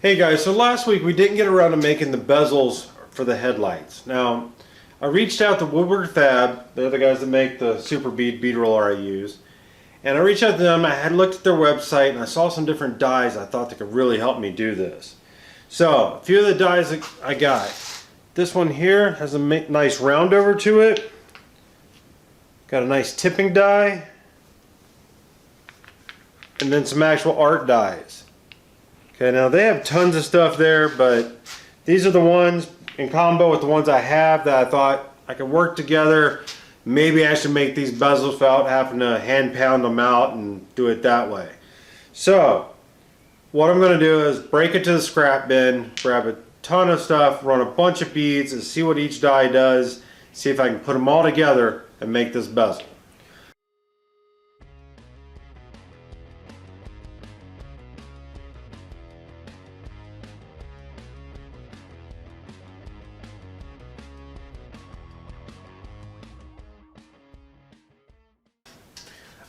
Hey guys, so last week we didn't get around to making the bezels for the headlights. Now, I reached out to Woodward Fab, they're the guys that make the super bead roller I use. And I reached out to them, I had looked at their website and I saw some different dies I thought that could really help me do this. So, a few of the dies that I got. This one here has a nice round over to it. Got a nice tipping die. And then some actual art dies. Okay, now they have tons of stuff there, but these are the ones in combo with the ones I have that I thought I could work together. Maybe I should make these bezels without having to hand pound them out and do it that way. So, what I'm going to do is break it to the scrap bin, grab a ton of stuff, run a bunch of beads and see what each die does, see if I can put them all together and make this bezel.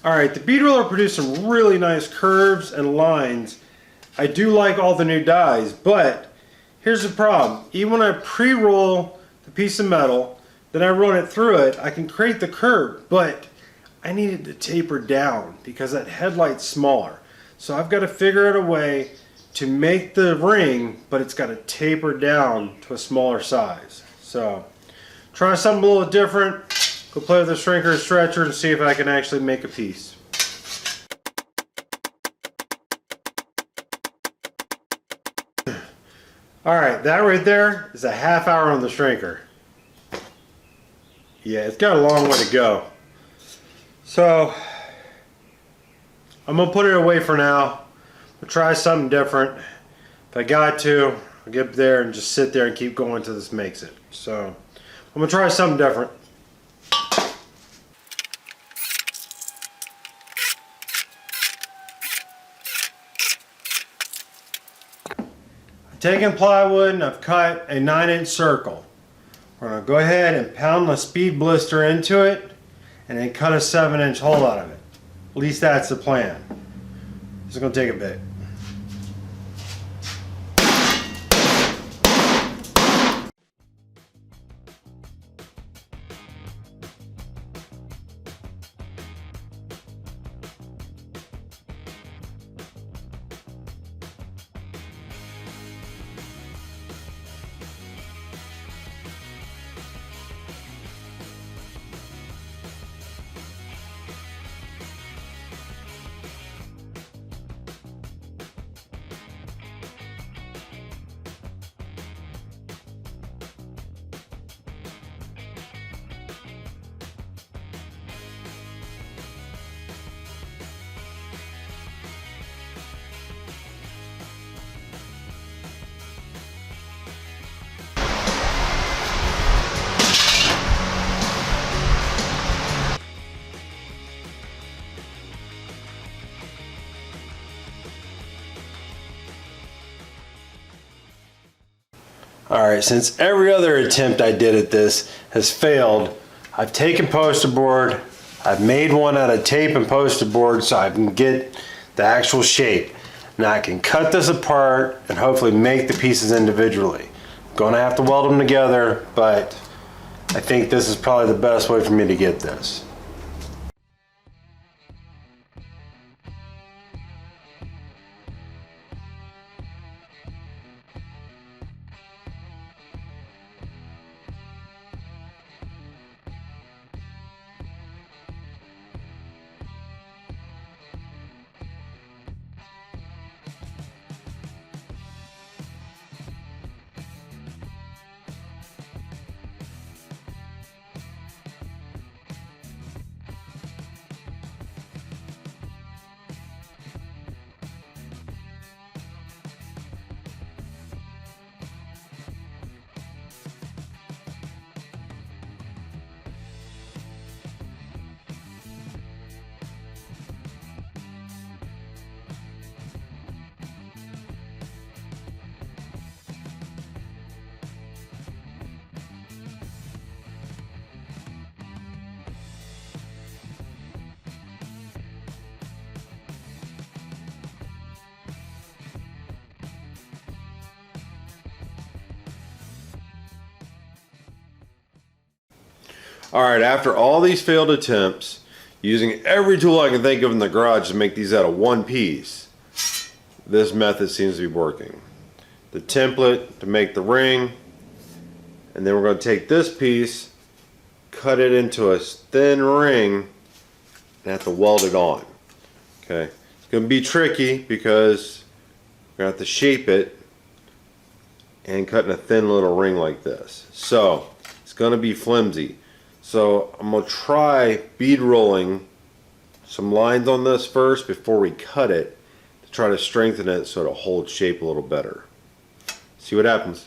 Alright, the bead roller produced some really nice curves and lines. I do like all the new dies, but here's the problem. Even when I pre-roll the piece of metal, then I run it through it, I can create the curve, but I need it to taper down because that headlight's smaller. So I've got to figure out a way to make the ring, but it's got to taper down to a smaller size. So, try something a little different. Go play with the shrinker and stretcher and see if I can actually make a piece. Alright, that right there is a half hour on the shrinker. Yeah, it's got a long way to go. So, I'm going to put it away for now. We'll try something different. If I got to, I'll get up there and just sit there and keep going until this makes it. So, I'm going to try something different. Taken plywood and I've cut a 9-inch circle. We're going to go ahead and pound the speed blister into it and then cut a 7-inch hole out of it. At least that's the plan. This is going to take a bit. Alright, since every other attempt I did at this has failed, I've taken poster board, I've made one out of tape and poster board so I can get the actual shape. Now I can cut this apart and hopefully make the pieces individually. I'm going to have to weld them together, but I think this is probably the best way for me to get this. Alright, after all these failed attempts, using every tool I can think of in the garage to make these out of one piece, this method seems to be working. The template to make the ring, and then we're going to take this piece, cut it into a thin ring, and have to weld it on. Okay, it's going to be tricky because we're going to have to shape it and cut in a thin little ring like this. So it's going to be flimsy. So I'm going to try bead rolling some lines on this first before we cut it to try to strengthen it so it'll hold shape a little better. See what happens.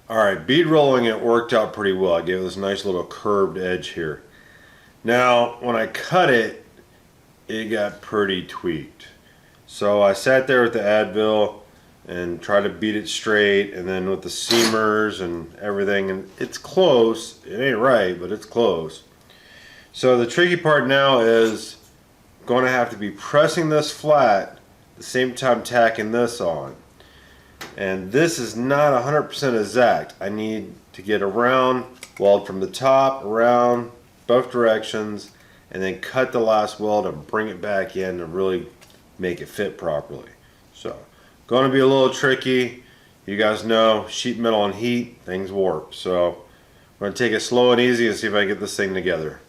Alright, bead rolling it worked out pretty well. I gave this nice little curved edge here. Now, when I cut it, it got pretty tweaked. So I sat there with the Advil and tried to beat it straight, and then with the seamers and everything, and it's close. It ain't right, but it's close. So the tricky part now is going to have to be pressing this flat at the same time tacking this on. And this is not 100% exact. I need to get around, weld from the top, around, both directions, and then cut the last weld and bring it back in to really make it fit properly. So, going to be a little tricky. You guys know, sheet metal and heat, things warp. So, I'm going to take it slow and easy and see if I can get this thing together.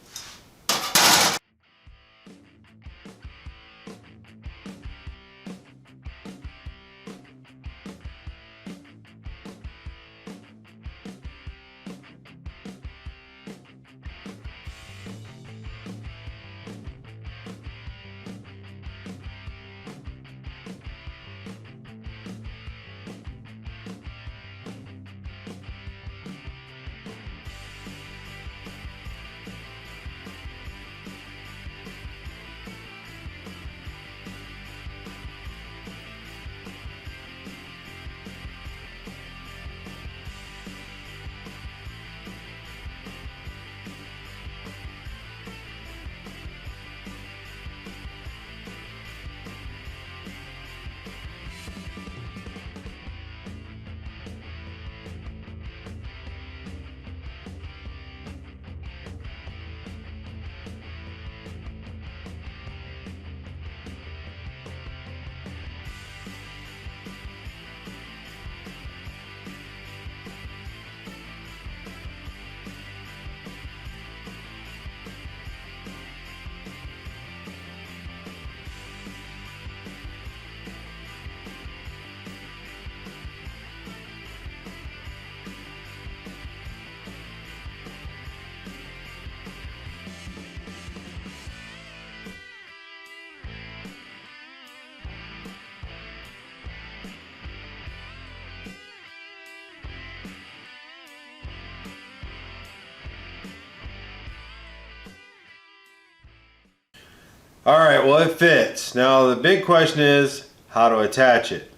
Alright, well it fits. Now the big question is how to attach it.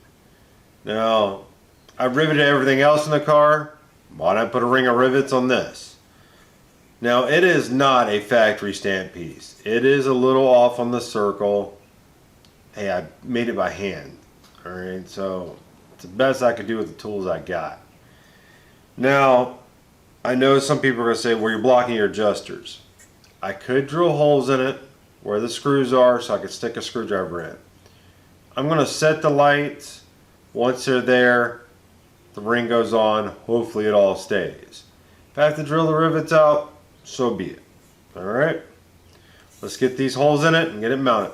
Now, I riveted everything else in the car. Why not put a ring of rivets on this? Now it is not a factory stamp piece. It is a little off on the circle. Hey, I made it by hand. Alright, so it's the best I could do with the tools I got. Now, I know some people are going to say, well, you're blocking your adjusters. I could drill holes in it where the screws are so I could stick a screwdriver in. I'm going to set the lights. Once they're there, the ring goes on. Hopefully it all stays. If I have to drill the rivets out, so be it. Alright, let's get these holes in it and get it mounted.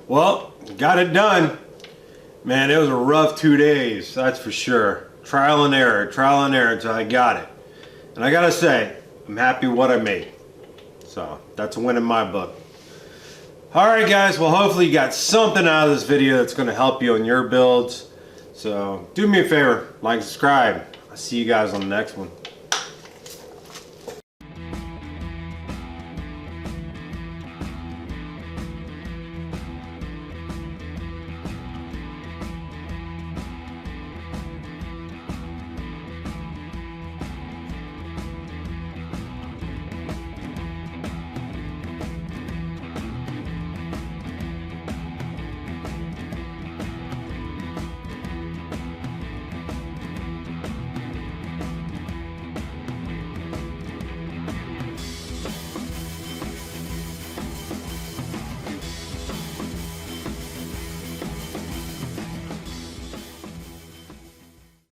Well, got it done. Man, it was a rough 2 days, that's for sure. Trial and error until I got it. And I gotta say, I'm happy with what I made. So, that's a win in my book. Alright guys, well hopefully you got something out of this video that's going to help you on your builds. So, do me a favor, like, subscribe. I'll see you guys on the next one.